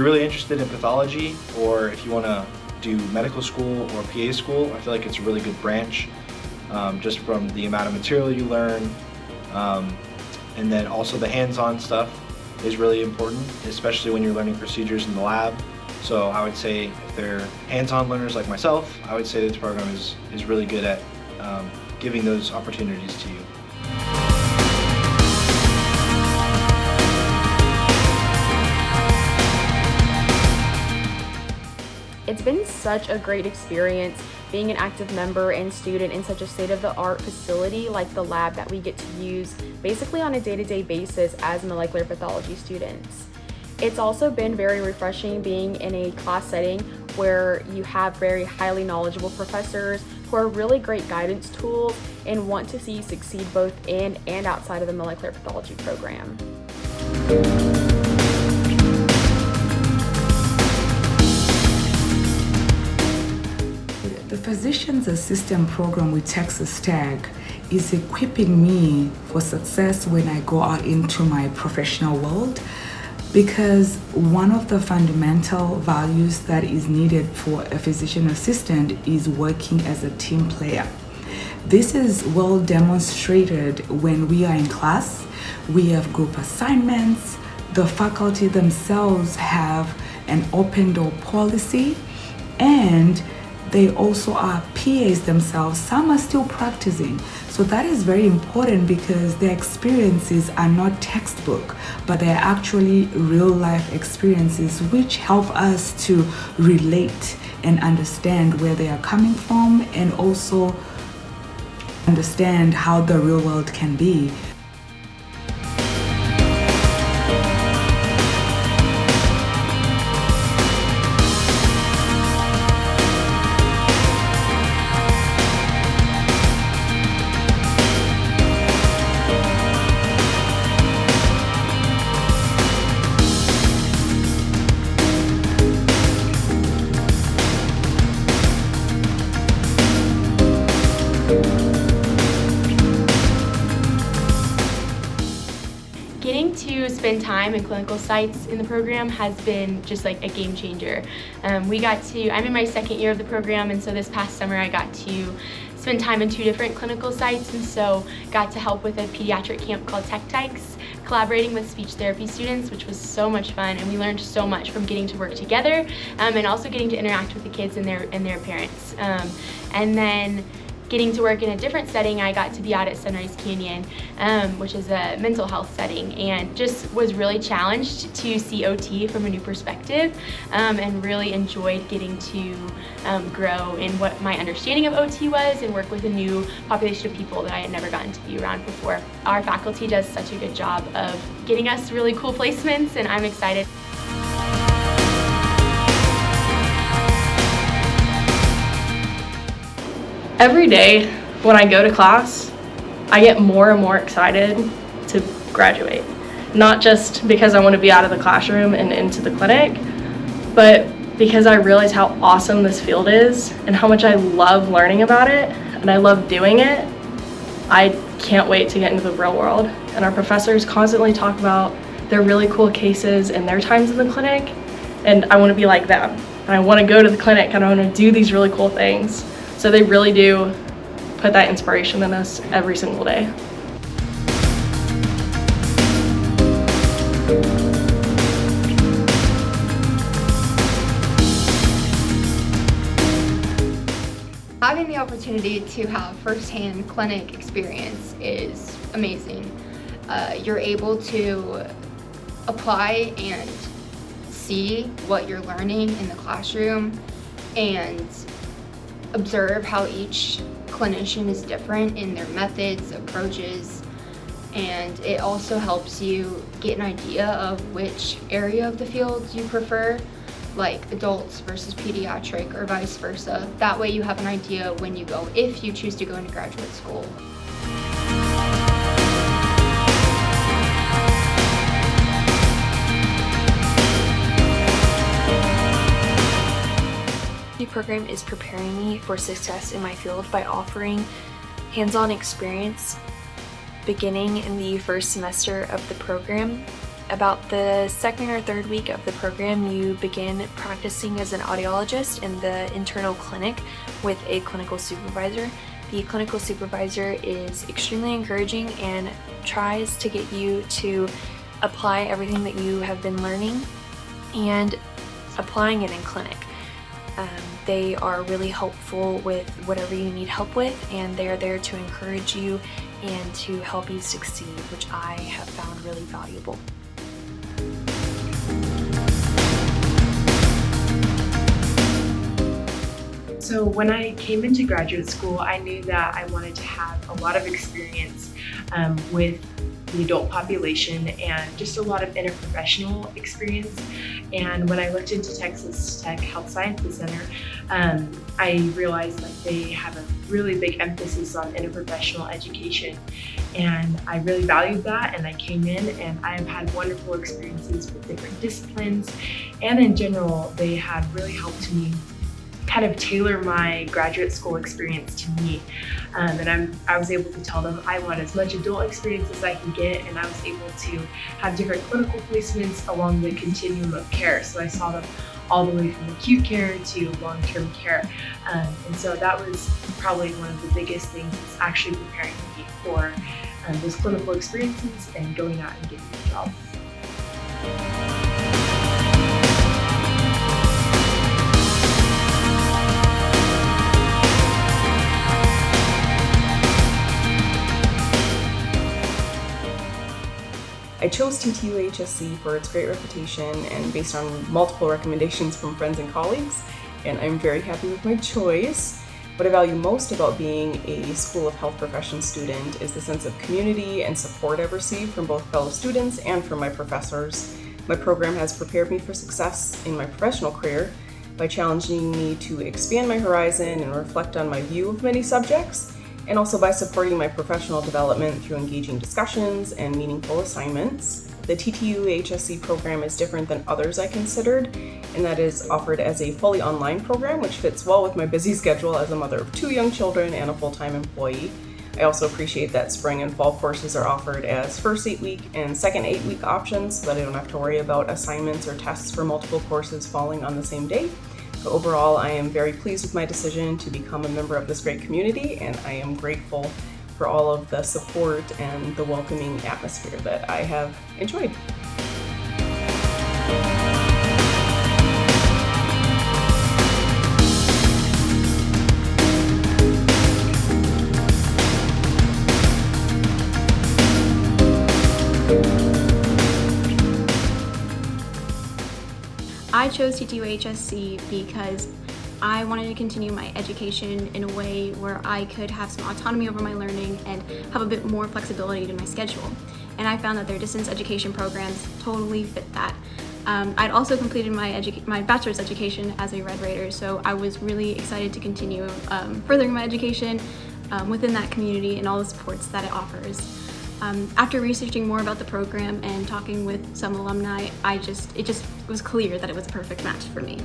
you're really interested in pathology, or if you want to do medical school or PA school, I feel like it's a really good branch, just from the amount of material you learn, and then also the hands-on stuff is really important, especially when you're learning procedures in the lab. So I would say if they're hands-on learners like myself, I would say this program is really good at giving those opportunities to you. It's been such a great experience being an active member and student in such a state-of-the-art facility like the lab that we get to use basically on a day-to-day basis as molecular pathology students. It's also been very refreshing being in a class setting where you have very highly knowledgeable professors who are really great guidance tools and want to see you succeed both in and outside of the molecular pathology program. The Physician's Assistant program with Texas Tech is equipping me for success when I go out into my professional world, because one of the fundamental values that is needed for a physician assistant is working as a team player. This is well demonstrated when we are in class. We have group assignments. The faculty themselves have an open door policy, and they also are PAs themselves. Some are still practicing. So that is very important because their experiences are not textbook, but they're actually real life experiences which help us to relate and understand where they are coming from, and also understand how the real world can be. Getting to spend time in clinical sites in the program has been just like a game changer. I'm in my second year of the program, and so this past summer I got to spend time in 2 different clinical sites, and so got to help with a pediatric camp called TTUHSC, collaborating with speech therapy students, which was so much fun, and we learned so much from getting to work together, and also getting to interact with the kids and their parents. And then getting to work in a different setting, I got to be out at Sunrise Canyon, which is a mental health setting, and just was really challenged to see OT from a new perspective, and really enjoyed getting to grow in what my understanding of OT was and work with a new population of people that I had never gotten to be around before. Our faculty does such a good job of getting us really cool placements, and I'm excited. Every day when I go to class, I get more and more excited to graduate. Not just because I want to be out of the classroom and into the clinic, but because I realize how awesome this field is and how much I love learning about it and I love doing it. I can't wait to get into the real world. And our professors constantly talk about their really cool cases and their times in the clinic, and I want to be like them. And I want to go to the clinic and I want to do these really cool things. So they really do put that inspiration in us every single day. Having the opportunity to have firsthand clinic experience is amazing. You're able to apply and see what you're learning in the classroom and observe how each clinician is different in their methods, approaches, and it also helps you get an idea of which area of the field you prefer, like adults versus pediatric or vice versa. That way you have an idea when you go, if you choose to go into graduate school. The program is preparing me for success in my field by offering hands-on experience beginning in the first semester of the program About the second or third week of the program, you begin practicing as an audiologist in the internal clinic with a clinical supervisor. The clinical supervisor is extremely encouraging and tries to get you to apply everything that you have been learning and applying it in clinic. They are really helpful with whatever you need help with, and they are there to encourage you and to help you succeed, which I have found really valuable. So when I came into graduate school, I knew that I wanted to have a lot of experience with the adult population and just a lot of interprofessional experience. And when I looked into Texas Tech Health Sciences Center, I realized that they have a really big emphasis on interprofessional education. And I really valued that, and I came in and I have had wonderful experiences with different disciplines. And in general, they have really helped me kind of tailor my graduate school experience to me. And I was able to tell them I want as much adult experience as I can get, and I was able to have different clinical placements along the continuum of care. So I saw them all the way from acute care to long-term care. And so that was probably one of the biggest things, is actually preparing me for those clinical experiences and going out and getting a job. I chose TTUHSC for its great reputation and based on multiple recommendations from friends and colleagues, and I'm very happy with my choice. What I value most about being a School of Health Professions student is the sense of community and support I've received from both fellow students and from my professors. My program has prepared me for success in my professional career by challenging me to expand my horizon and reflect on my view of many subjects, and also by supporting my professional development through engaging discussions and meaningful assignments. The TTUHSC program is different than others I considered, and that is offered as a fully online program, which fits well with my busy schedule as a mother of 2 young children and a full-time employee. I also appreciate that spring and fall courses are offered as first 8-week and second 8-week options, so that I don't have to worry about assignments or tests for multiple courses falling on the same day. But overall, I am very pleased with my decision to become a member of this great community, and I am grateful for all of the support and the welcoming atmosphere that I have enjoyed. I chose TTUHSC because I wanted to continue my education in a way where I could have some autonomy over my learning and have a bit more flexibility to my schedule. And I found that their distance education programs totally fit that. I'd also completed my bachelor's education as a Red Raider, so I was really excited to continue furthering my education within that community and all the supports that it offers. After researching more about the program and talking with some alumni, it just was clear that it was a perfect match for me.